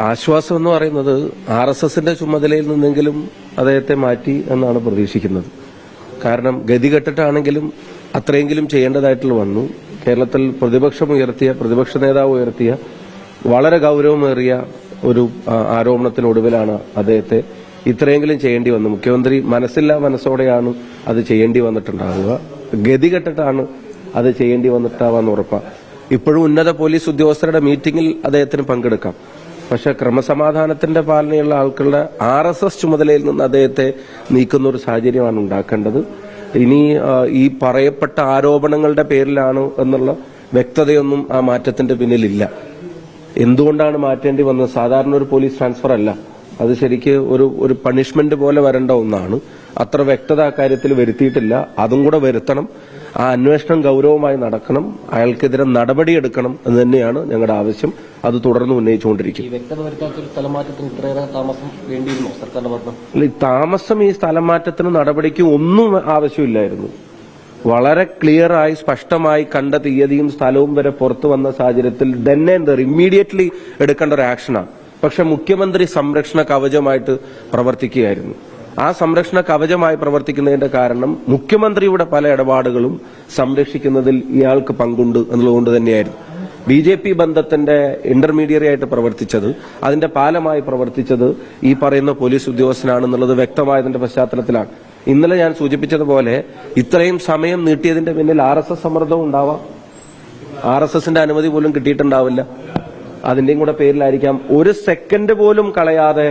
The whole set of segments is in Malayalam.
ആശ്വാസം എന്ന് പറയുന്നത് RSSന്റെ ചുമതലയിൽ നിന്നെങ്കിലും അദ്ദേഹത്തെ മാറ്റി എന്നാണ് പ്രതീക്ഷിക്കുന്നത്. കാരണം ഗതികെട്ടിട്ടാണെങ്കിലും അത്രയെങ്കിലും ചെയ്യേണ്ടതായിട്ടുള്ള വന്നു. കേരളത്തിൽ പ്രതിപക്ഷ നേതാവ് ഉയർത്തിയ വളരെ ഗൌരവമേറിയ ഒരു ആരോപണത്തിനൊടുവിലാണ് അദ്ദേഹത്തെ ഇത്രയെങ്കിലും ചെയ്യേണ്ടി വന്നു. മുഖ്യമന്ത്രി മനസ്സോടെയാണ് അത് ചെയ്യേണ്ടി വന്നിട്ടുണ്ടാവുക. ഗതികെട്ടിട്ടാണ് അത് ചെയ്യേണ്ടി വന്നിട്ടാവാന്ന് ഉറപ്പാണ്. ഇപ്പോഴും ഉന്നത പോലീസ് ഉദ്യോഗസ്ഥരുടെ മീറ്റിംഗിൽ അദ്ദേഹത്തിന് പങ്കെടുക്കാം. പക്ഷെ ക്രമസമാധാനത്തിന്റെ പാലനയുള്ള ആൾക്കുള്ള RSS ചുമതലയിൽ നിന്ന് അദ്ദേഹത്തെ നീക്കുന്ന ഒരു സാഹചര്യമാണ് ഉണ്ടാക്കേണ്ടത്. ഇനി ഈ പറയപ്പെട്ട ആരോപണങ്ങളുടെ പേരിലാണ് എന്നുള്ള വ്യക്തതയൊന്നും ആ മാറ്റത്തിന്റെ പിന്നിലില്ല. എന്തുകൊണ്ടാണ് മാറ്റേണ്ടി വന്നത്? സാധാരണ ഒരു പോലീസ് ട്രാൻസ്ഫർ അല്ല. അത് ശരിക്ക് ഒരു പണിഷ്മെന്റ് പോലെ വരേണ്ട ഒന്നാണ്. അത്ര വ്യക്തത ആ കാര്യത്തിൽ വരുത്തിയിട്ടില്ല. അതും കൂടെ വരുത്തണം. ആ അന്വേഷണം ഗൌരവമായി നടക്കണം. അയാൾക്കെതിരെ നടപടിയെടുക്കണം എന്ന് തന്നെയാണ് ഞങ്ങളുടെ ആവശ്യം. അത് തുടർന്ന് ഉന്നയിച്ചുകൊണ്ടിരിക്കും. ഈ താമസം ഈ സ്ഥലമാറ്റത്തിന് നടപടിക്ക് ഒന്നും ആവശ്യമില്ലായിരുന്നു. വളരെ ക്ലിയറായി സ്പഷ്ടമായി കണ്ട തീയതിയും സ്ഥലവും വരെ പുറത്തു വന്ന സാഹചര്യത്തിൽ ദെൻ ആൻഡ് ദെയർ ഇമ്മീഡിയറ്റ്ലി എടുക്കേണ്ട ഒരു ആക്ഷനാണ്. പക്ഷെ മുഖ്യമന്ത്രി സംരക്ഷണ കവചമായിട്ട് പ്രവർത്തിക്കുകയായിരുന്നു. ആ സംരക്ഷണ കവചമായി പ്രവർത്തിക്കുന്നതിന്റെ കാരണം മുഖ്യമന്ത്രിയുടെ പല ഇടപാടുകളും സംരക്ഷിക്കുന്നതിൽ ഇയാൾക്ക് പങ്കുണ്ട് എന്നുള്ളതുകൊണ്ട് തന്നെയായിരുന്നു. BJP ബന്ധത്തിന്റെ ഇന്റർമീഡിയറി ആയിട്ട് പ്രവർത്തിച്ചത്, അതിന്റെ പാലമായി പ്രവർത്തിച്ചത് ഈ പറയുന്ന പോലീസ് ഉദ്യോഗസ്ഥനാണെന്നുള്ളത് വ്യക്തമായതിന്റെ പശ്ചാത്തലത്തിലാണ്. ഇന്നലെ ഞാൻ സൂചിപ്പിച്ചതുപോലെ ഇത്രയും സമയം നീട്ടിയതിന്റെ പിന്നിൽ RSS സമ്മർദ്ദവും ഉണ്ടാവാം. RSSന്റെ അനുമതി പോലും കിട്ടിയിട്ടുണ്ടാവില്ല. അതിന്റെയും കൂടെ പേരിലായിരിക്കാം ഒരു സെക്കൻഡ് പോലും കളയാതെ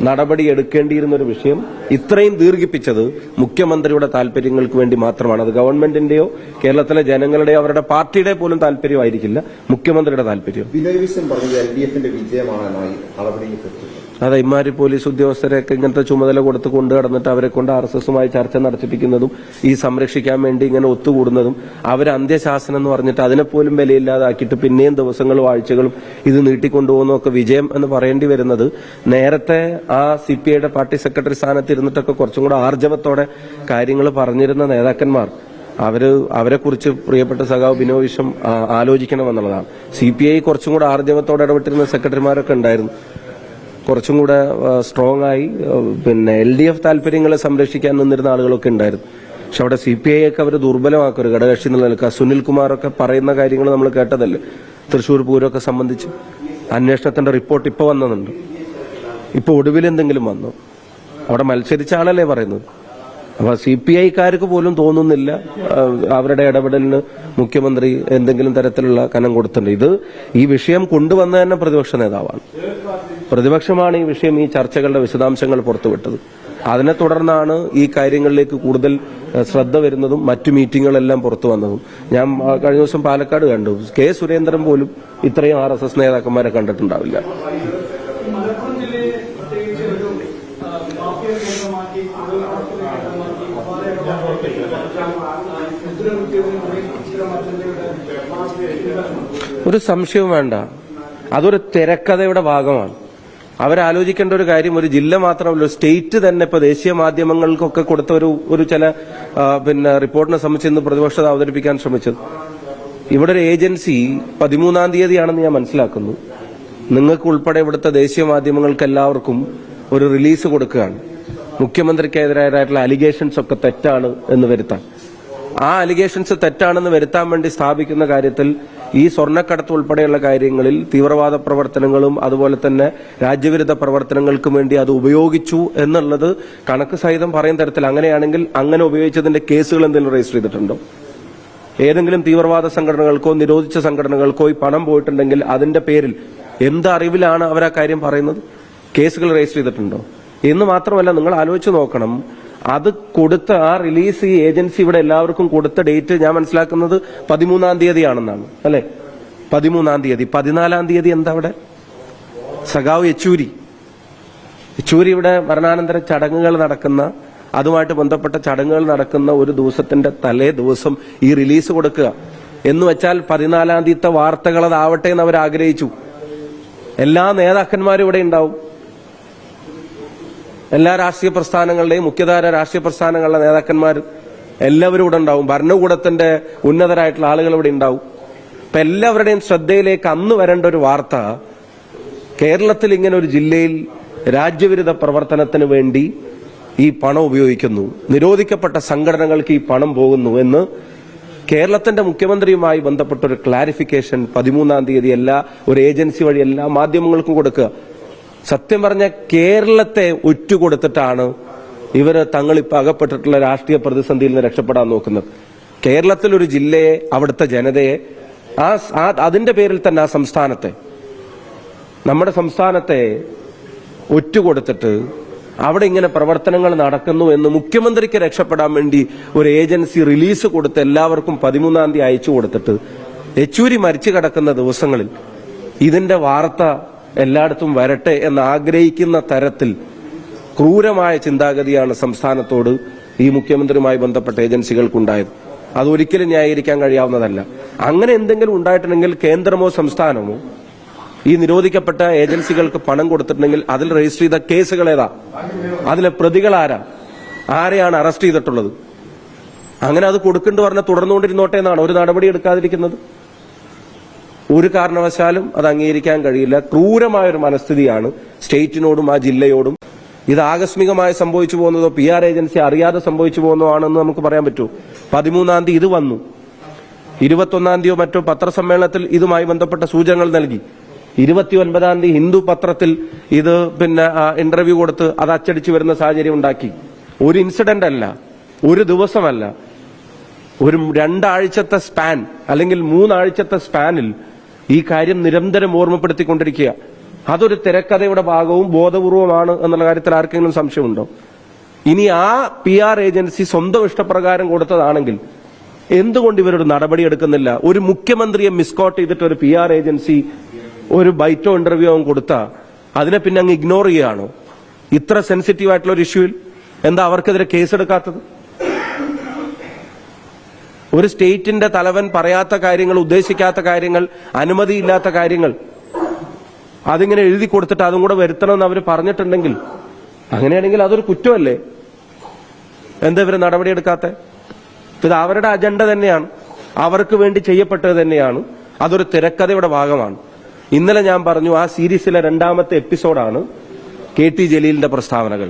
നടപടി എടുക്കേണ്ടിയിരുന്ന ഒരു വിഷയം ഇത്രയും ദീർഘിപ്പിച്ചത് മുഖ്യമന്ത്രിയുടെ താല്പര്യങ്ങൾക്ക് വേണ്ടി മാത്രമാണ്. അത് ഗവൺമെന്റിന്റെയോ കേരളത്തിലെ ജനങ്ങളുടെയോ അവരുടെ പാർട്ടിയുടെ പോലും താല്പര്യമായിരിക്കില്ല, മുഖ്യമന്ത്രിയുടെ താല്പര്യം. അതെ, ഇമാരി പോലീസ് ഉദ്യോഗസ്ഥരെയൊക്കെ ഇങ്ങനത്തെ ചുമതല കൊടുത്ത് കൊണ്ടു കടന്നിട്ട് അവരെ കൊണ്ട് RSSുമായി ചർച്ച നടത്തിപ്പിക്കുന്നതും ഈ സംരക്ഷിക്കാൻ വേണ്ടി ഇങ്ങനെ ഒത്തുകൂടുന്നതും അവർ അന്ത്യശാസനം എന്ന് പറഞ്ഞിട്ട് അതിനെപ്പോലും വിലയില്ലാതാക്കിയിട്ട് പിന്നെയും ദിവസങ്ങളും ആഴ്ചകളും ഇത് നീട്ടിക്കൊണ്ടുപോകുന്നതൊക്കെ വിജയം എന്ന് പറയേണ്ടി വരുന്നത് നേരത്തെ ആ CPIയുടെ പാർട്ടി സെക്രട്ടറി സ്ഥാനത്ത് ഇരുന്നിട്ടൊക്കെ കുറച്ചും കൂടെ ആർജവത്തോടെ കാര്യങ്ങൾ പറഞ്ഞിരുന്ന നേതാക്കന്മാർ അവരെക്കുറിച്ച് പ്രിയപ്പെട്ട സഖാവ് ബിനോയ് വിശ്വം ആലോചിക്കണമെന്നുള്ളതാണ്. CPI കുറച്ചും കൂടെ ആർജവത്തോടെ ഇടപെട്ടിരുന്ന സെക്രട്ടറിമാരൊക്കെ ഉണ്ടായിരുന്നു. കുറച്ചും കൂടെ സ്ട്രോങ് ആയി LDF താല്പര്യങ്ങളെ സംരക്ഷിക്കാൻ നിന്നിരുന്ന ആളുകളൊക്കെ ഉണ്ടായിരുന്നു. പക്ഷെ അവിടെ CPI ഒക്കെ അവർ ദുർബലമാക്കും ഒരു ഘടകകക്ഷി എന്നുള്ള നിലക്ക്. സുനിൽകുമാറൊക്കെ പറയുന്ന കാര്യങ്ങൾ നമ്മൾ കേട്ടതല്ലേ, തൃശൂർ പൂരമൊക്കെ സംബന്ധിച്ച് അന്വേഷണത്തിന്റെ റിപ്പോർട്ട് ഇപ്പോൾ വന്നതുണ്ട്. ഇപ്പൊ ഒടുവിൽ എന്തെങ്കിലും വന്നു? അവിടെ മത്സരിച്ച ആളല്ലേ പറയുന്നത്. അപ്പൊ CPIക്കാർക്ക് പോലും തോന്നുന്നില്ല അവരുടെ ഇടപെടലിന് മുഖ്യമന്ത്രി എന്തെങ്കിലും തരത്തിലുള്ള കനം കൊടുത്തിട്ടുണ്ട്. ഈ വിഷയം കൊണ്ടുവന്ന തന്നെ പ്രതിപക്ഷ നേതാവാണ്. പ്രതിപക്ഷമാണ് ഈ വിഷയം, ഈ ചർച്ചകളുടെ വിശദാംശങ്ങൾ പുറത്തുവിട്ടത്. അതിനെ തുടർന്നാണ് ഈ കാര്യങ്ങളിലേക്ക് കൂടുതൽ ശ്രദ്ധ വരുന്നതും മറ്റു മീറ്റിങ്ങുകളെല്ലാം പുറത്തു വന്നതും. ഞാൻ കഴിഞ്ഞ ദിവസം പാലക്കാട് കണ്ടു, K. സുരേന്ദ്രൻ പോലും ഇത്രയും RSS നേതാക്കന്മാരെ കണ്ടിട്ടുണ്ടാവില്ല. ഒരു സംശയവും വേണ്ട, അതൊരു തിരക്കഥയുടെ ഭാഗമാണ്. അവരാലോചിക്കേണ്ട ഒരു കാര്യം ഒരു ജില്ല മാത്രമല്ല, സ്റ്റേറ്റ് തന്നെ ഇപ്പൊ ദേശീയ മാധ്യമങ്ങൾക്കൊക്കെ കൊടുത്ത ഒരു ചില റിപ്പോർട്ടിനെ സംബന്ധിച്ച് ഇന്ന് പ്രതിപക്ഷത അവതരിപ്പിക്കാൻ ശ്രമിച്ചത്. ഇവിടെ ഒരു ഏജൻസി 13-ാം തീയതിയാണെന്ന് ഞാൻ മനസ്സിലാക്കുന്നു. നിങ്ങൾക്ക് ഉൾപ്പെടെ ഇവിടുത്തെ ദേശീയ മാധ്യമങ്ങൾക്ക് എല്ലാവർക്കും ഒരു റിലീസ് കൊടുക്കുകയാണ്. മുഖ്യമന്ത്രിക്കെതിരായിട്ടുള്ള അലിഗേഷൻസ് ഒക്കെ തെറ്റാണ് എന്ന് വരുത്താൻ. ആ അലിഗേഷൻസ് തെറ്റാണെന്ന് വരുത്താൻ വേണ്ടി സ്ഥാപിക്കുന്ന കാര്യത്തിൽ ഈ സ്വർണ്ണക്കടത്ത് ഉൾപ്പെടെയുള്ള കാര്യങ്ങളിൽ തീവ്രവാദ പ്രവർത്തനങ്ങളും അതുപോലെ തന്നെ രാജ്യവിരുദ്ധ പ്രവർത്തനങ്ങൾക്കും വേണ്ടി അത് ഉപയോഗിച്ചു എന്നുള്ളത് കണക്ക് സഹിതം പറയുന്ന തരത്തിൽ അങ്ങനെയാണെങ്കിൽ അങ്ങനെ ഉപയോഗിച്ചതിന്റെ കേസുകൾ എന്തെങ്കിലും രജിസ്റ്റർ ചെയ്തിട്ടുണ്ടോ? ഏതെങ്കിലും തീവ്രവാദ സംഘടനകൾക്കോ നിരോധിച്ച സംഘടനകൾക്കോ ഈ പണം പോയിട്ടുണ്ടെങ്കിൽ അതിന്റെ പേരിൽ എന്തറിവിലാണ് അവർ ആ കാര്യം പറയുന്നത്? കേസുകൾ രജിസ്റ്റർ ചെയ്തിട്ടുണ്ടോ എന്ന് മാത്രമല്ല, നിങ്ങൾ ആലോചിച്ച് നോക്കണം. അത് കൊടുത്ത ആ റിലീസ് ഈ ഏജൻസി ഇവിടെ എല്ലാവർക്കും കൊടുത്ത ഡേറ്റ് ഞാൻ മനസ്സിലാക്കുന്നത് 13-ാം തീയതിയാണെന്നാണ്, അല്ലെ? 13-ാം തീയതി. 14-ാം തീയതി എന്താ അവിടെ? സഖാവ് യെച്ചൂരി ഇവിടെ മരണാനന്തര ചടങ്ങുകൾ നടക്കുന്ന, അതുമായിട്ട് ബന്ധപ്പെട്ട ചടങ്ങുകൾ നടക്കുന്ന ഒരു ദിവസത്തിന്റെ തലേ ദിവസം ഈ റിലീസ് കൊടുക്കുക എന്ന് വെച്ചാൽ 14-ാം തീയതിത്തെ വാർത്തകൾ അതാവട്ടെ എന്ന് അവർ ആഗ്രഹിച്ചു. എല്ലാ നേതാക്കന്മാരും ഇവിടെ ഉണ്ടാവും. എല്ലാ രാഷ്ട്രീയ പ്രസ്ഥാനങ്ങളുടെയും മുഖ്യധാര രാഷ്ട്രീയ പ്രസ്ഥാനങ്ങളുടെ നേതാക്കന്മാർ എല്ലാവരും ഇവിടെ ഉണ്ടാവും. ഭരണകൂടത്തിന്റെ ഉന്നതരായിട്ടുള്ള ആളുകൾ ഇവിടെ ഉണ്ടാവും. അപ്പൊ എല്ലാവരുടെയും ശ്രദ്ധയിലേക്ക് അന്ന് വരേണ്ട ഒരു വാർത്ത കേരളത്തിൽ ഇങ്ങനെ ഒരു ജില്ലയിൽ രാജ്യവിരുദ്ധ പ്രവർത്തനത്തിന് വേണ്ടി ഈ പണം ഉപയോഗിക്കുന്നു, നിരോധിക്കപ്പെട്ട സംഘടനകൾക്ക് ഈ പണം പോകുന്നു എന്ന് കേരളത്തിന്റെ മുഖ്യമന്ത്രിയുമായി ബന്ധപ്പെട്ട ഒരു ക്ലാരിഫിക്കേഷൻ 13-ാം തീയതി ഒരു ഏജൻസി വഴി എല്ലാ മാധ്യമങ്ങൾക്കും കൊടുക്കുക. സത്യം പറഞ്ഞ കേരളത്തെ ഒറ്റുകൊടുത്തിട്ടാണ് ഇവര് തങ്ങളിപ്പോൾ അകപ്പെട്ടിട്ടുള്ള രാഷ്ട്രീയ പ്രതിസന്ധിയിൽ നിന്ന് രക്ഷപ്പെടാൻ നോക്കുന്നത്. കേരളത്തിലൊരു ജില്ലയെ, അവിടുത്തെ ജനതയെ, അതിന്റെ പേരിൽ തന്നെ ആ സംസ്ഥാനത്തെ, നമ്മുടെ സംസ്ഥാനത്തെ ഒറ്റുകൊടുത്തിട്ട് അവിടെ ഇങ്ങനെ പ്രവർത്തനങ്ങൾ നടക്കുന്നു എന്ന് മുഖ്യമന്ത്രിക്ക് രക്ഷപ്പെടാൻ വേണ്ടി ഒരു ഏജൻസി റിലീസ് കൊടുത്ത് എല്ലാവർക്കും 13-ാം തീയതി അയച്ചു കൊടുത്തിട്ട് യെച്ചൂരി മരിച്ചു കിടക്കുന്ന ദിവസങ്ങളിൽ ഇതിന്റെ വാർത്ത എല്ലായിടത്തും വരട്ടെ എന്ന് ആഗ്രഹിക്കുന്ന തരത്തിൽ ക്രൂരമായ ചിന്താഗതിയാണ് സംസ്ഥാനത്തോട് ഈ മുഖ്യമന്ത്രിയുമായി ബന്ധപ്പെട്ട ഏജൻസികൾക്കുണ്ടായത്. അതൊരിക്കലും ന്യായീകരിക്കാൻ കഴിയാവുന്നതല്ല. അങ്ങനെ എന്തെങ്കിലും ഉണ്ടായിട്ടുണ്ടെങ്കിൽ കേന്ദ്രമോ സംസ്ഥാനമോ ഈ നിരോധിക്കപ്പെട്ട ഏജൻസികൾക്ക് പണം കൊടുത്തിട്ടുണ്ടെങ്കിൽ അതിൽ രജിസ്റ്റർ ചെയ്ത കേസുകൾ ഏതാ, അതിലെ പ്രതികൾ ആരെയാണ് അറസ്റ്റ് ചെയ്തിട്ടുള്ളത്? അങ്ങനെ അത് കൊടുക്കേണ്ടി പറഞ്ഞ തുടർന്നുകൊണ്ടിരുന്നോട്ടെ എന്നാണ് ഒരു നടപടി എടുക്കാതിരിക്കുന്നത്. ഒരു കാരണവശാലും അത് അംഗീകരിക്കാൻ കഴിയില്ല. ക്രൂരമായൊരു മനസ്ഥിതിയാണ് സ്റ്റേറ്റിനോടും ആ ജില്ലയോടും. ഇത് ആകസ്മികമായി സംഭവിച്ചു പോകുന്നതോ PR ഏജൻസി അറിയാതെ സംഭവിച്ചു പോകുന്നതോ ആണെന്ന് നമുക്ക് പറയാൻ പറ്റൂ. 13-ാം തീയതി ഇത് വന്നു, 21-ാം തീയതിയോ മറ്റോ പത്രസമ്മേളനത്തിൽ ഇതുമായി ബന്ധപ്പെട്ട സൂചനകൾ നൽകി. 29-ാം തീയതി ഹിന്ദു പത്രത്തിൽ ഇത് ഇന്റർവ്യൂ കൊടുത്ത് അത് അച്ചടിച്ചു വരുന്ന സാഹചര്യം ഉണ്ടാക്കി. ഒരു ഇൻസിഡന്റ് അല്ല, ഒരു ദിവസമല്ല, ഒരു 2 ആഴ്ചത്തെ സ്പാൻ അല്ലെങ്കിൽ 3 ആഴ്ചത്തെ സ്പാനിൽ ഈ കാര്യം നിരന്തരം ഓർമ്മപ്പെടുത്തിക്കൊണ്ടിരിക്കുക. അതൊരു തിരക്കഥയുടെ ഭാഗവും ബോധപൂർവമാണ് എന്നുള്ള കാര്യത്തിൽ ആർക്കെങ്കിലും സംശയമുണ്ടോ? ഇനി ആ PR ഏജൻസി സ്വന്തം ഇഷ്ടപ്രകാരം കൊടുത്തതാണെങ്കിൽ എന്തുകൊണ്ട് ഇവരൊരു നടപടി എടുക്കുന്നില്ല? ഒരു മുഖ്യമന്ത്രിയെ മിസ്കോട്ട് ചെയ്തിട്ട് ഒരു PR ഏജൻസി ഒരു ബൈറ്റോ ഇന്റർവ്യൂ കൊടുത്താൽ അതിനെ പിന്നെ അങ്ങ് ഇഗ്നോർ ചെയ്യുകയാണോ? ഇത്ര സെൻസിറ്റീവ് ആയിട്ടുള്ള ഒരു ഇഷ്യൂവിൽ എന്താ അവർക്കെതിരെ കേസെടുക്കാത്തത്? ഒരു സ്റ്റേറ്റിന്റെ തലവൻ പറയാത്ത കാര്യങ്ങൾ, ഉദ്ദേശിക്കാത്ത കാര്യങ്ങൾ, അനുമതിയില്ലാത്ത കാര്യങ്ങൾ അതിങ്ങനെ എഴുതി കൊടുത്തിട്ട് അതും കൂടെ വരുത്തണമെന്ന് അവർ പറഞ്ഞിട്ടുണ്ടെങ്കിൽ, അങ്ങനെയാണെങ്കിൽ അതൊരു കുറ്റമല്ലേ? എന്താ ഇവര് നടപടിയെടുക്കാത്ത? ഇത് അവരുടെ അജണ്ട തന്നെയാണ്, അവർക്ക് വേണ്ടി ചെയ്യപ്പെട്ടത് തന്നെയാണ്. അതൊരു തിരക്കഥയുടെ ഭാഗമാണ്. ഇന്നലെ ഞാൻ പറഞ്ഞു, ആ സീരീസിലെ 2ാമത്തെ എപ്പിസോഡാണ് KT ജലീലിന്റെ പ്രസ്താവനകൾ.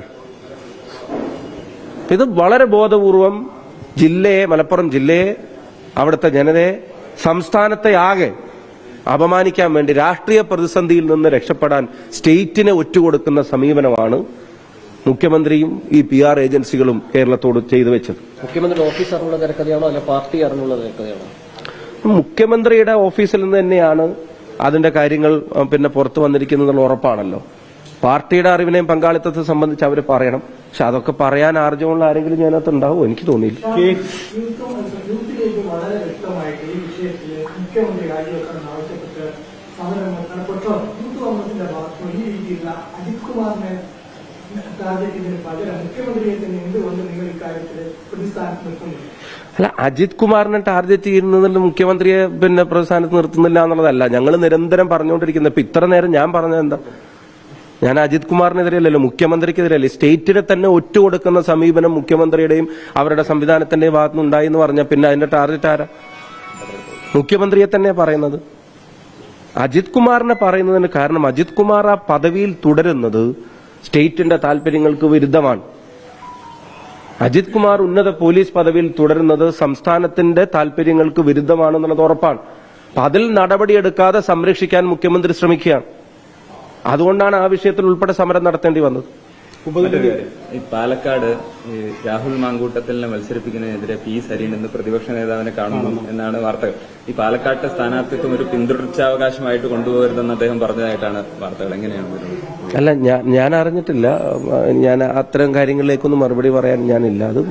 ഇത് വളരെ ബോധപൂർവം ജില്ലയെ, മലപ്പുറം ജില്ലയെ, അവിടുത്തെ ജനതയെ, സംസ്ഥാനത്തെ ആകെ അപമാനിക്കാൻ വേണ്ടി, രാഷ്ട്രീയ പ്രതിസന്ധിയിൽ നിന്ന് രക്ഷപ്പെടാൻ സ്റ്റേറ്റിനെ ഒറ്റുകൊടുക്കുന്ന സമീപനമാണ് മുഖ്യമന്ത്രിയും ഈ PR ഏജൻസികളും കേരളത്തോട് ചെയ്തു വെച്ചത്. മുഖ്യമന്ത്രിയുടെ ഓഫീസ് അറിഞ്ഞുള്ള തിരക്കഥയാണോ അല്ല പാർട്ടി അറിഞ്ഞുള്ള തിരക്കഥയാണോ? മുഖ്യമന്ത്രിയുടെ ഓഫീസിൽ നിന്ന് തന്നെയാണ് അതിന്റെ കാര്യങ്ങൾ പുറത്തു വന്നിരിക്കുന്നതെന്നുള്ള ഉറപ്പാണല്ലോ. പാർട്ടിയുടെ അറിവിനെയും പങ്കാളിത്തത്തെ സംബന്ധിച്ച് അവർ പറയണം. പക്ഷെ അതൊക്കെ പറയാൻ ആർജവമുള്ള ആരെങ്കിലും ഞാനകത്ത് ഉണ്ടാവും? എനിക്ക് തോന്നിയില്ല. വളരെ വ്യക്തമായിട്ട് ഈ വിഷയത്തിൽ മുഖ്യമന്ത്രി രാജിവെക്കണം ആവശ്യപ്പെട്ട് സമരം നടപ്പെട്ട യൂത്ത് കോൺഗ്രസിന്റെ ഭാഗത്ത് ഈ രീതിയിലുള്ള അജിത് കുമാറിനെ ടാർഗറ്റ് ചെയ്യുന്നതിന് പകരം മുഖ്യമന്ത്രിയെ തന്നെ എന്തുകൊണ്ട് നിങ്ങൾ ഇക്കാര്യത്തിൽ പ്രതിസ്ഥാനത്ത് നിർത്തുന്നില്ല? അല്ല, അജിത് കുമാറിനെ ടാർഗറ്റ് ചെയ്യുന്നതിൽ മുഖ്യമന്ത്രിയെ പ്രതിസ്ഥാനത്ത് നിർത്തുന്നില്ല എന്നുള്ളതല്ല ഞങ്ങൾ നിരന്തരം പറഞ്ഞുകൊണ്ടിരിക്കുന്നത്. ഇപ്പൊ ഇത്ര നേരം ഞാൻ പറഞ്ഞത് എന്താ? ഞാൻ അജിത് കുമാറിനെതിരെയല്ലല്ലോ, മുഖ്യമന്ത്രിക്കെതിരെയല്ലേ. സ്റ്റേറ്റിനെ തന്നെ ഒറ്റുകൊടുക്കുന്ന സമീപനം മുഖ്യമന്ത്രിയുടെയും അവരുടെ സംവിധാനത്തിന്റെയും ഭാഗത്തുനിന്നുണ്ടായി എന്ന് പറഞ്ഞാൽ പിന്നെ അതിന്റെ ടാർഗറ്റ് ആരാ? മുഖ്യമന്ത്രിയെ തന്നെ പറയുന്നത്. അജിത് കുമാറിനെ പറയുന്നതിന് കാരണം അജിത് കുമാർ ആ പദവിയിൽ തുടരുന്നത് സ്റ്റേറ്റിന്റെ താല്പര്യങ്ങൾക്ക് വിരുദ്ധമാണ്. അജിത് കുമാർ ഉന്നത പോലീസ് പദവിയിൽ തുടരുന്നത് സംസ്ഥാനത്തിന്റെ താല്പര്യങ്ങൾക്ക് വിരുദ്ധമാണെന്നുള്ളത് ഉറപ്പാണ്. അതിൽ നടപടിയെടുക്കാതെ സംരക്ഷിക്കാൻ മുഖ്യമന്ത്രി ശ്രമിക്കുകയാണ്. അതുകൊണ്ടാണ് ആ വിഷയത്തിൽ ഉൾപ്പെടെ സമരം നടത്തേണ്ടി വന്നത്. ഈ പാലക്കാട് രാഹുൽ മാങ്കൂട്ടത്തിലിനെ മത്സരിപ്പിക്കുന്നതിനെതിരെ P. സരീൻ എന്ന് പ്രതിപക്ഷ നേതാവിനെ കാണുന്നു എന്നാണ് വാർത്തകൾ. ഈ പാലക്കാട്ടെ സ്ഥാനാർത്ഥിത്വം ഒരു പിന്തുടർച്ചാവകാശമായിട്ട് കൊണ്ടുപോകരുതെന്ന് അദ്ദേഹം പറഞ്ഞതായിട്ടാണ് വാർത്തകൾ. എങ്ങനെയാണ് വരുന്നത്? അല്ല, ഞാൻ അറിഞ്ഞിട്ടില്ല. ഞാൻ അത്തരം കാര്യങ്ങളിലേക്കൊന്നും മറുപടി പറയാൻ ഞാനില്ല. അത്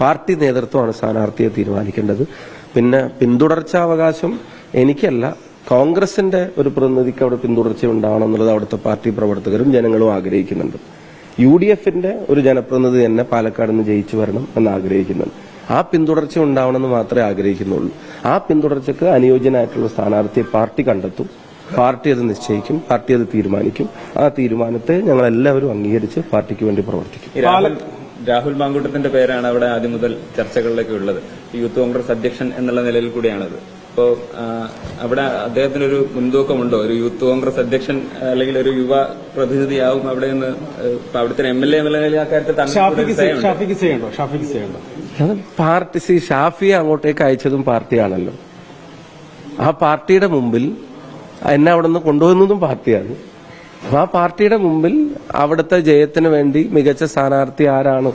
പാർട്ടി നേതൃത്വമാണ് സ്ഥാനാർത്ഥിയെ തീരുമാനിക്കേണ്ടത്. പിന്തുടർച്ചാവകാശം എനിക്കല്ല, കോൺഗ്രസിന്റെ ഒരു പ്രതിനിധിക്ക് അവിടെ പിന്തുടർച്ച ഉണ്ടാവണം എന്നുള്ളത് അവിടുത്തെ പാർട്ടി പ്രവർത്തകരും ജനങ്ങളും ആഗ്രഹിക്കുന്നുണ്ട്. UDFന്റെ ഒരു ജനപ്രതിനിധി തന്നെ പാലക്കാട് നിന്ന് ജയിച്ചു വരണം എന്ന് ആഗ്രഹിക്കുന്നുണ്ട്. ആ പിന്തുടർച്ച ഉണ്ടാവണമെന്ന് മാത്രമേ ആഗ്രഹിക്കുന്നുള്ളൂ. ആ പിന്തുടർച്ചയ്ക്ക് അനുയോജ്യനായിട്ടുള്ള സ്ഥാനാർത്ഥിയെ പാർട്ടി കണ്ടെത്തും, പാർട്ടി അത് നിശ്ചയിക്കും, പാർട്ടി അത് തീരുമാനിക്കും. ആ തീരുമാനത്തെ ഞങ്ങൾ എല്ലാവരും അംഗീകരിച്ച് പാർട്ടിക്ക് വേണ്ടി പ്രവർത്തിക്കും. രാഹുൽ മാങ്കൂട്ടത്തിന്റെ പേരാണ് അവിടെ ആദ്യം മുതൽ ചർച്ചകളിലേക്ക് ഉള്ളത്. യൂത്ത് കോൺഗ്രസ് അധ്യക്ഷൻ എന്നുള്ള നിലയിൽ കൂടിയാണത്. അപ്പോ അവിടെ അദ്ദേഹത്തിനൊരു മുൻതൂക്കമുണ്ടോ? ഒരു യൂത്ത് കോൺഗ്രസ് അധ്യക്ഷൻ അല്ലെങ്കിൽ ഒരു യുവ പ്രതിനിധിയാവും അവിടെ നിന്ന് അവിടുത്തെ MLA ആ കാര്യത്തിൽ പാർട്ടി ഷാഫിയെ അങ്ങോട്ടേക്ക് അയച്ചതും പാർട്ടിയാണല്ലോ. ആ പാർട്ടിയുടെ മുമ്പിൽ എന്നെ അവിടെ നിന്ന് കൊണ്ടുവന്നതും പാർട്ടിയാണ്. അപ്പൊ ആ പാർട്ടിയുടെ മുമ്പിൽ അവിടുത്തെ ജയത്തിന് വേണ്ടി മികച്ച സ്ഥാനാർത്ഥി ആരാണ്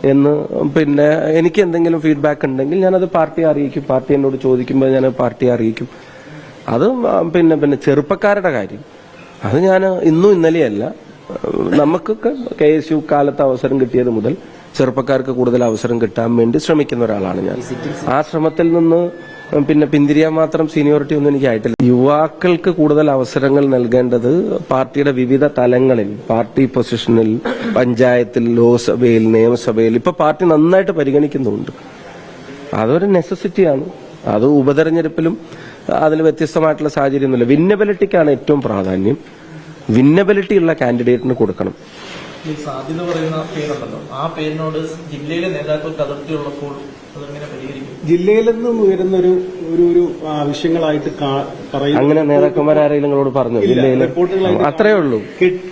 എന്ന് പിന്നെ എനിക്ക് എന്തെങ്കിലും ഫീഡ്ബാക്ക് ഉണ്ടെങ്കിൽ ഞാനത് പാർട്ടിയെ അറിയിക്കും. പാർട്ടി എന്നോട് ചോദിക്കുമ്പോൾ ഞാൻ പാർട്ടിയെ അറിയിക്കും. അത് പിന്നെ ചെറുപ്പക്കാരുടെ കാര്യം അത് ഞാൻ ഇന്നും ഇന്നലെയല്ല, നമുക്കൊക്കെ KSU കാലത്ത് അവസരം കിട്ടിയത് മുതൽ ചെറുപ്പക്കാർക്ക് കൂടുതൽ അവസരം കിട്ടാൻ വേണ്ടി ശ്രമിക്കുന്ന ഒരാളാണ് ഞാൻ. ആ ശ്രമത്തിൽ നിന്ന് പിന്നെ പിന്തിരിയാൻ മാത്രം സീനിയോറിറ്റി ഒന്നും എനിക്കായിട്ടില്ല. യുവാക്കൾക്ക് കൂടുതൽ അവസരങ്ങൾ നൽകേണ്ടത് പാർട്ടിയുടെ വിവിധ തലങ്ങളിൽ, പാർട്ടി പൊസിഷനിൽ, പഞ്ചായത്തിൽ, ലോക്സഭയിൽ, നിയമസഭയിൽ ഇപ്പൊ പാർട്ടി നന്നായിട്ട് പരിഗണിക്കുന്നുണ്ട്. അതൊരു നെസസിറ്റിയാണ്. അത് ഉപതെരഞ്ഞെടുപ്പിലും അതിൽ വ്യത്യസ്തമായിട്ടുള്ള സാഹചര്യമൊന്നുമില്ല. വിന്നബിലിറ്റിക്കാണ് ഏറ്റവും പ്രാധാന്യം. വിന്നബിലിറ്റി ഉള്ള കാൻഡിഡേറ്റിന് കൊടുക്കണം. ഈ സാധ്യത പറയുന്ന പേരുണ്ടല്ലോ, ആ പേരിനോട് ജില്ലയിലെ നേതാക്കൾക്ക് അതിർത്തിയുള്ളപ്പോൾ അതെങ്ങനെ പരിഹരിക്കും? ജില്ലയിൽ നിന്നും ഉയരുന്ന ഒരു ആവശ്യങ്ങളായിട്ട് പറയുന്നത് അങ്ങനെ നേതാക്കന്മാരാരെങ്കിലും നിങ്ങളോട് പറഞ്ഞു ജില്ലയിൽ? അത്രേ ഉള്ളൂ.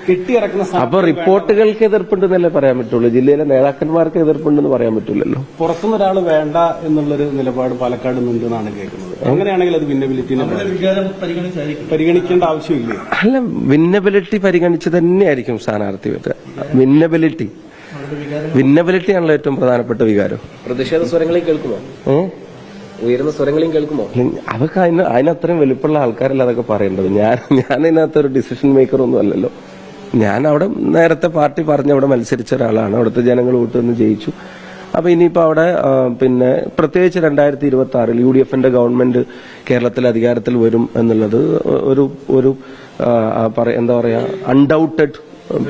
കെട്ടിയിറക്കുന്ന അപ്പൊ റിപ്പോർട്ടുകൾക്ക് എതിർപ്പുണ്ടെന്നല്ലേ പറയാൻ പറ്റുള്ളൂ. ജില്ലയിലെ നേതാക്കന്മാർക്ക് എതിർപ്പുണ്ടെന്ന് പറയാൻ പറ്റില്ലല്ലോ. പുറത്തുനിന്ന് ഒരാൾ വേണ്ട എന്നുള്ളൊരു നിലപാട് പാലക്കാട് നിന്നുണ്ടെന്നാണ് കേൾക്കുന്നത്. അങ്ങനെയാണെങ്കിൽ അത് വിന്നബിലിറ്റിനെ പരിഗണിക്കേണ്ട ആവശ്യമില്ലേ? അല്ല, വിന്നബിലിറ്റി പരിഗണിച്ച് തന്നെയായിരിക്കും സ്ഥാനാർത്ഥി വരിക. വിന്നബിലിറ്റി ആണല്ലോ ഏറ്റവും പ്രധാനപ്പെട്ട വികാരം. പ്രതിഷേധ സ്വരങ്ങളെയും കേൾക്കുമോ? ഉയർന്ന സ്വരങ്ങളെയും കേൾക്കുമോ? അതൊക്കെ അതിനത്രയും വലിപ്പമുള്ള ആൾക്കാരല്ല അതൊക്കെ പറയേണ്ടത്. ഞാൻ ഇതിനകത്തൊരു ഡിസിഷൻ മേക്കർ ഒന്നും അല്ലല്ലോ. ഞാൻ അവിടെ നേരത്തെ പാർട്ടി പറഞ്ഞ് അവിടെ മത്സരിച്ച ഒരാളാണ്. അവിടുത്തെ ജനങ്ങൾ വോട്ട് നിന്ന് ജയിച്ചു. അപ്പൊ ഇനിയിപ്പോ അവിടെ പിന്നെ പ്രത്യേകിച്ച് 2026 UDFന്റെ ഗവൺമെന്റ് കേരളത്തിൽ അധികാരത്തിൽ വരും എന്നുള്ളത് ഒരു എന്താ പറയാ അൺഡൌട്ടഡ്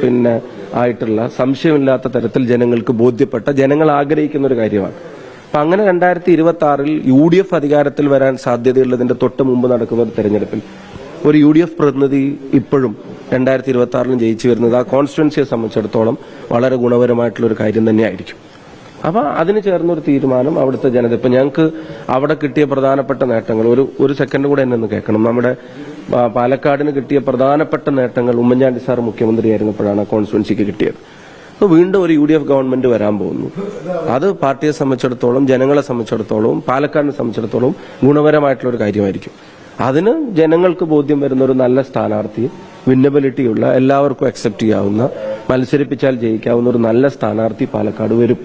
പിന്നെ ആയിട്ടുള്ള സംശയമില്ലാത്ത തരത്തിൽ ജനങ്ങൾക്ക് ബോധ്യപ്പെട്ട, ജനങ്ങൾ ആഗ്രഹിക്കുന്ന ഒരു കാര്യമാണ്. അപ്പൊ അങ്ങനെ 2026 UDF അധികാരത്തിൽ വരാൻ സാധ്യതയുള്ളതിന്റെ തൊട്ട് മുമ്പ് നടക്കുന്ന ഒരു തെരഞ്ഞെടുപ്പിൽ ഒരു UDF പ്രതിനിധി ഇപ്പോഴും 2026 ജയിച്ചു വരുന്നത് ആ കോൺസ്റ്റിറ്റ്യുവൻസിയെ സംബന്ധിച്ചിടത്തോളം വളരെ ഗുണപരമായിട്ടുള്ള ഒരു കാര്യം തന്നെയായിരിക്കും. അപ്പൊ അതിന് ചേർന്നൊരു തീരുമാനം അവിടുത്തെ ജനത, ഇപ്പൊ ഞങ്ങൾക്ക് അവിടെ കിട്ടിയ പ്രധാനപ്പെട്ട നേട്ടങ്ങൾ ഒരു സെക്കൻഡ് കൂടെ എന്നെ ഒന്ന് കേൾക്കണം. നമ്മുടെ പാലക്കാടിന് കിട്ടിയ പ്രധാനപ്പെട്ട നേട്ടങ്ങൾ ഉമ്മൻചാണ്ടി സാർ മുഖ്യമന്ത്രിയായിരുന്നപ്പോഴാണ് കോൺസ്റ്റിറ്റ്യുവൻസിക്ക് കിട്ടിയത്. അപ്പൊ വീണ്ടും ഒരു UDF ഗവൺമെന്റ് വരാൻ പോകുന്നു. അത് പാർട്ടിയെ സംബന്ധിച്ചിടത്തോളം, ജനങ്ങളെ സംബന്ധിച്ചിടത്തോളം, പാലക്കാടിനെ സംബന്ധിച്ചിടത്തോളം ഗുണപരമായിട്ടുള്ള ഒരു കാര്യമായിരിക്കും. അതിന് ജനങ്ങൾക്ക് ബോധ്യം വരുന്ന ഒരു നല്ല സ്ഥാനാർത്ഥി, വിന്നബിലിറ്റിയുള്ള, എല്ലാവർക്കും അക്സെപ്റ്റ് ചെയ്യാവുന്ന, മത്സരിപ്പിച്ചാൽ ജയിക്കാവുന്ന ഒരു നല്ല സ്ഥാനാർത്ഥി പാലക്കാട് വരും.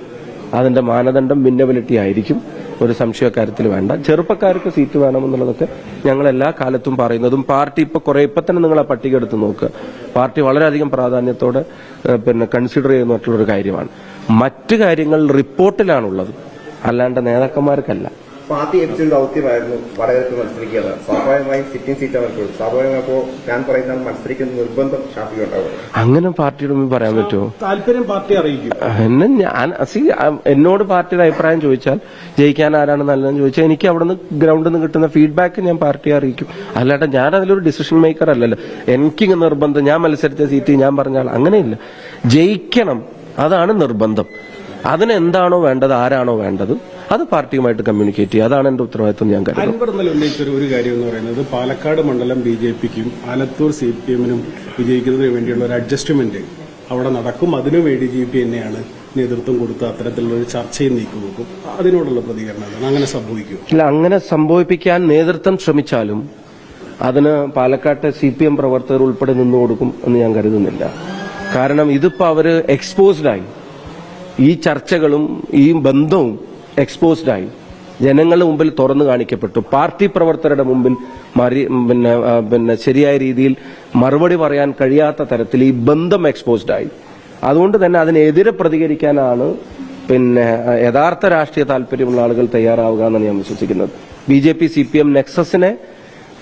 അതിന്റെ മാനദണ്ഡം വിന്നബിലിറ്റി ആയിരിക്കും. ഒരു സംശയക്കാര്യത്തിൽ വേണ്ട. ചെറുപ്പക്കാർക്ക് സീറ്റ് വേണമെന്നുള്ളതൊക്കെ ഞങ്ങൾ എല്ലാ കാലത്തും പറയുന്നതും പാർട്ടി ഇപ്പൊ തന്നെ നിങ്ങൾ ആ പട്ടിക എടുത്ത് നോക്കുക. പാർട്ടി വളരെയധികം പ്രാധാന്യത്തോടെ പിന്നെ കൺസിഡർ ചെയ്യുന്നതായിട്ടുള്ളൊരു കാര്യമാണ്. മറ്റു കാര്യങ്ങൾ റിപ്പോർട്ടിലാണുള്ളത്, അല്ലാണ്ട് നേതാക്കന്മാർക്കല്ല. പാർട്ടി ഏറ്റവും ദൌത്യമായിരുന്നു വടകരത്ത് മത്സരിക്കുക. സ്വാഭാവികമായും സിറ്റിംഗ് സീറ്റാണ്. സ്വാഭാവികമായപ്പോ ഞാൻ പറയുന്ന മത്സരിക്കുന്ന നിർബന്ധം ഷാഫിക്ക് ഉണ്ടാവും. അങ്ങനെ പാർട്ടിയുടെ മുമ്പിൽ പറയാൻ പറ്റുമോ? താല്പര്യം പാർട്ടി അറിയിക്കും. എന്നെ എന്നോട് പാർട്ടിയുടെ അഭിപ്രായം ചോദിച്ചാൽ, ജയിക്കാൻ ആരാണ് നല്ലതെന്ന് ചോദിച്ചാൽ, എനിക്ക് അവിടെ നിന്ന് ഗ്രൗണ്ടിൽ നിന്ന് കിട്ടുന്ന ഫീഡ്ബാക്ക് ഞാൻ പാർട്ടിയെ അറിയിക്കും. അല്ലാണ്ട് ഞാൻ അതിലൊരു ഡിസിഷൻ മേക്കർ അല്ലല്ലോ. എനിക്ക് നിർബന്ധം, ഞാൻ മത്സരിച്ച സീറ്റ് ഞാൻ പറഞ്ഞാൽ അങ്ങനെയില്ല. ജയിക്കണം, അതാണ് നിർബന്ധം. അതിനെന്താണോ വേണ്ടത്, ആരാണോ വേണ്ടത്, അത് പാർട്ടിയുമായിട്ട് കമ്മ്യൂണിക്കേറ്റ് ചെയ്യുക. അതാണ് എന്റെ ഉത്തരവാദിത്വം. ഞാൻ കരുതുന്നു. അൻവർ ഇന്നലെ ഉന്നയിച്ച ഒരു കാര്യം എന്ന് പറയുന്നത് പാലക്കാട് മണ്ഡലം BJPക്കും ആലത്തൂർ CPMനും വിജയിക്കുന്നതിന് വേണ്ടിയുള്ള ഒരു അഡ്ജസ്റ്റ്മെന്റ് അവിടെ നടക്കും. അതിനുവേണ്ടി GP തന്നെയാണ് നേതൃത്വം കൊടുത്ത് അത്തരത്തിലുള്ള ഒരു ചർച്ചയും നീക്കുപോക്കും. അതിനോടുള്ള പ്രതികരണം അങ്ങനെ സംഭവിക്കും? ഇല്ല, അങ്ങനെ സംഭവിപ്പിക്കാൻ നേതൃത്വം ശ്രമിച്ചാലും അതിന് പാലക്കാട്ടെ CPM പ്രവർത്തകർ ഉൾപ്പെടെ നിന്നു കൊടുക്കും എന്ന് ഞാൻ കരുതുന്നില്ല. കാരണം ഇതിപ്പോ അവര് എക്സ്പോസ്ഡായി, ഈ ചർച്ചകളും ഈ ബന്ധവും എക്സ്പോസ്ഡായി, ജനങ്ങളുടെ മുമ്പിൽ തുറന്നു കാണിക്കപ്പെട്ടു. പാർട്ടി പ്രവർത്തകരുടെ മുമ്പിൽ പിന്നെ ശരിയായ രീതിയിൽ മറുപടി പറയാൻ കഴിയാത്ത തരത്തിൽ ഈ ബന്ധം എക്സ്പോസ്ഡായി. അതുകൊണ്ട് തന്നെ അതിനെതിരെ പ്രതികരിക്കാനാണ് പിന്നെ യഥാർത്ഥ രാഷ്ട്രീയ താല്പര്യമുള്ള ആളുകൾ തയ്യാറാവുക എന്നാണ് ഞാൻ വിശ്വസിക്കുന്നത്. BJP CPM നെക്സസിനെ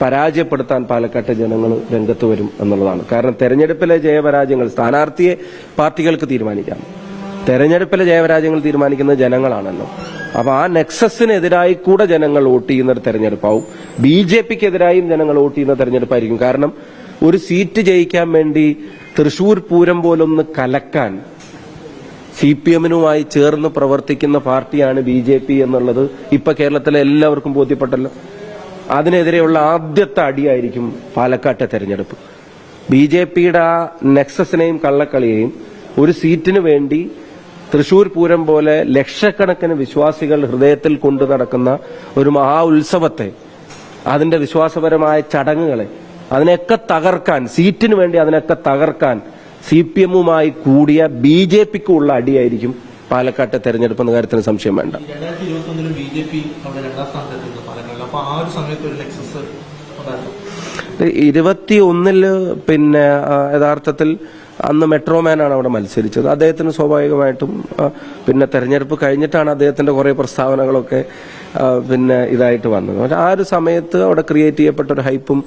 പരാജയപ്പെടുത്താൻ പാലക്കാട്ടെ ജനങ്ങൾ രംഗത്ത് വരും എന്നുള്ളതാണ്. കാരണം തെരഞ്ഞെടുപ്പിലെ ജയപരാജയങ്ങൾ സ്ഥാനാർത്ഥിയെ പാർട്ടികൾക്ക് തീരുമാനിക്കാം. തെരഞ്ഞെടുപ്പിലെ ജയപരാജയങ്ങൾ തീരുമാനിക്കുന്നത് ജനങ്ങളാണല്ലോ. അപ്പൊ ആ നെക്സസിനെതിരായി കൂടെ ജനങ്ങൾ വോട്ട് ചെയ്യുന്ന ഒരു തെരഞ്ഞെടുപ്പാവും. BJPക്കെതിരായും ജനങ്ങൾ വോട്ട് ചെയ്യുന്ന തെരഞ്ഞെടുപ്പായിരിക്കും. കാരണം ഒരു സീറ്റ് ജയിക്കാൻ വേണ്ടി തൃശൂർ പൂരം പോലൊന്ന് കലക്കാൻ CPMനുമായി ചേർന്ന് പ്രവർത്തിക്കുന്ന പാർട്ടിയാണ് BJP എന്നുള്ളത് ഇപ്പൊ കേരളത്തിലെ എല്ലാവർക്കും ബോധ്യപ്പെട്ടല്ലോ. അതിനെതിരെയുള്ള ആദ്യത്തെ അടിയായിരിക്കും പാലക്കാട്ടെ തെരഞ്ഞെടുപ്പ്. BJPയുടെ ആ നെക്സസിനെയും കള്ളക്കളിയെയും ഒരു സീറ്റിന് വേണ്ടി തൃശൂർ പൂരം പോലെ ലക്ഷക്കണക്കിന് വിശ്വാസികൾ ഹൃദയത്തിൽ കൊണ്ടു നടക്കുന്ന ഒരു മഹാ ഉത്സവത്തെ, അതിന്റെ വിശ്വാസപരമായ ചടങ്ങുകളെ, അതിനെയൊക്കെ തകർക്കാൻ, സീറ്റിന് വേണ്ടി അതിനൊക്കെ തകർക്കാൻ CPM-മായി കൂടിയ BJPക്കുള്ള അടിയായിരിക്കും പാലക്കാട്ടെ തെരഞ്ഞെടുപ്പ് എന്ന കാര്യത്തിന് സംശയം വേണ്ട. 2021 BJP അവിടെ 2ാം സ്ഥാനത്തെത്തുന്നു പാലക്കാട്. അപ്പൊ ആ ഒരു സമയത്ത് ഒരു നെക്സസ് ഉണ്ടായിരുന്നു. 21 പിന്നെ യഥാർത്ഥത്തിൽ അന്ന് മെട്രോമാനാണ് അവിടെ മത്സരിച്ചത്. അദ്ദേഹത്തിന് സ്വാഭാവികമായിട്ടും പിന്നെ തെരഞ്ഞെടുപ്പ് കഴിഞ്ഞിട്ടാണ് അദ്ദേഹത്തിന്റെ കുറെ പ്രസ്താവനകളൊക്കെ പിന്നെ ഇതായിട്ട് വന്നത്. പക്ഷെ ആ ഒരു സമയത്ത് അവിടെ ക്രിയേറ്റ് ചെയ്യപ്പെട്ട ഒരു ഹൈപ്പും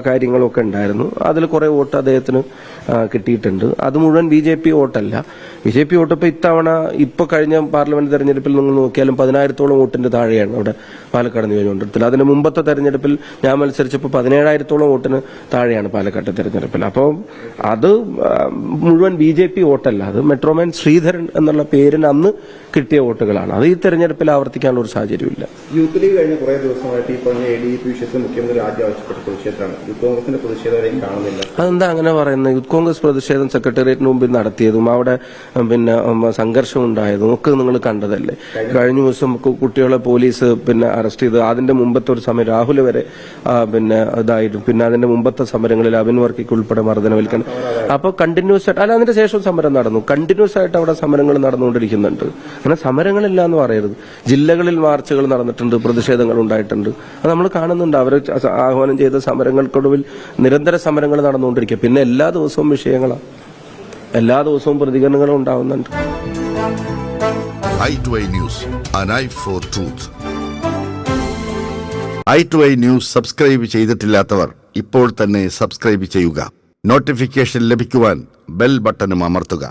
കാര്യങ്ങളും ഒക്കെ ഉണ്ടായിരുന്നു. അതിൽ കുറെ വോട്ട് അദ്ദേഹത്തിന് കിട്ടിയിട്ടുണ്ട്. അത് മുഴുവൻ BJP വോട്ടല്ല. BJP വോട്ട് ഇപ്പൊ ഇത്തവണ കഴിഞ്ഞ പാർലമെന്റ് തെരഞ്ഞെടുപ്പിൽ നിങ്ങൾ നോക്കിയാലും 10,000-ഓളം വോട്ടിന്റെ താഴെയാണ് അവിടെ പാലക്കാട് നിയോജകമണ്ഡലത്തിൽ. അതിന് മുമ്പത്തെ തെരഞ്ഞെടുപ്പിൽ ഞാൻ മത്സരിച്ചപ്പോൾ 17,000-ഓളം വോട്ടിന് താഴെയാണ് പാലക്കാട്ടെ തെരഞ്ഞെടുപ്പിൽ. അപ്പോൾ അത് മുഴുവൻ BJP വോട്ടല്ല, അത് മെട്രോമാൻ ശ്രീധരൻ എന്നുള്ള പേരിന് അന്ന് കിട്ടിയ വോട്ടുകളാണ്. അത് ഈ തെരഞ്ഞെടുപ്പിൽ ആവർത്തിക്കാനുള്ള ഒരു സാഹചര്യമില്ല. യൂത്ത് ലീഗ് കഴിഞ്ഞ കുറെ ദിവസമായിട്ട് ഈ പറഞ്ഞ ADGP വിഷയത്തിൽ മുഖ്യമന്ത്രി ആദ്യം ആവശ്യപ്പെട്ട പ്രതിഷേധമാണ്. യൂത്ത് കോൺഗ്രസിന്റെ പ്രതിഷേധം കാണുന്നില്ല. അതെന്താ അങ്ങനെ പറയുന്നത്? യൂത്ത് കോൺഗ്രസ് പ്രതിഷേധം സെക്രട്ടേറിയറ്റിന് മുമ്പിൽ നടത്തിയതും അവിടെ പിന്നെ സംഘർഷം ഉണ്ടായതും ഒക്കെ നിങ്ങൾ കണ്ടതല്ലേ. കഴിഞ്ഞ ദിവസം കുട്ടികളെ പോലീസ് പിന്നെ അറസ്റ്റ് ചെയ്ത്, അതിന്റെ മുമ്പത്തെ ഒരു സമയം രാഹുൽ വരെ പിന്നെ ഇതായിട്ടും, പിന്നെ അതിന്റെ മുമ്പത്തെ സമരങ്ങളിൽ അബിൻ വർക്കിക്ക് ഉൾപ്പെടെ മർദ്ദനമേൽക്കണം. അപ്പൊ കണ്ടിന്യൂസ് ആയിട്ട്, അല്ല അതിന്റെ ശേഷം സമരം നടന്നു, കണ്ടിന്യൂസ് ആയിട്ട് അവിടെ സമരങ്ങൾ നടന്നുകൊണ്ടിരിക്കുന്നുണ്ട്. അങ്ങനെ സമരങ്ങളില്ല എന്ന് പറയരുത്. ജില്ലകളിൽ മാർച്ചുകൾ നടന്നിട്ടുണ്ട്, പ്രതിഷേധങ്ങൾ ഉണ്ടായിട്ടുണ്ട്, അത് നമ്മൾ കാണുന്നുണ്ട്. അവർ ആഹ്വാനം ചെയ്ത സമരങ്ങൾക്കൊടുവിൽ നിരന്തര സമരങ്ങൾ നടന്നുകൊണ്ടിരിക്കുക. പിന്നെ എല്ലാ ദിവസവും വിഷയങ്ങളാണ്, എല്ലാ ദിവസവും പ്രതികരണങ്ങളും ഉണ്ടാവുന്നുണ്ട്. i2i News, an eye for truth. i2i News subscribe ചെയ്തിട്ടില്ലാത്തവർ ഇപ്പോൾ തന്നെ സബ്സ്ക്രൈബ് ചെയ്യുക. നോട്ടിഫിക്കേഷൻ ലഭിക്കുവാൻ ബെൽ ബട്ടണും അമർത്തുക.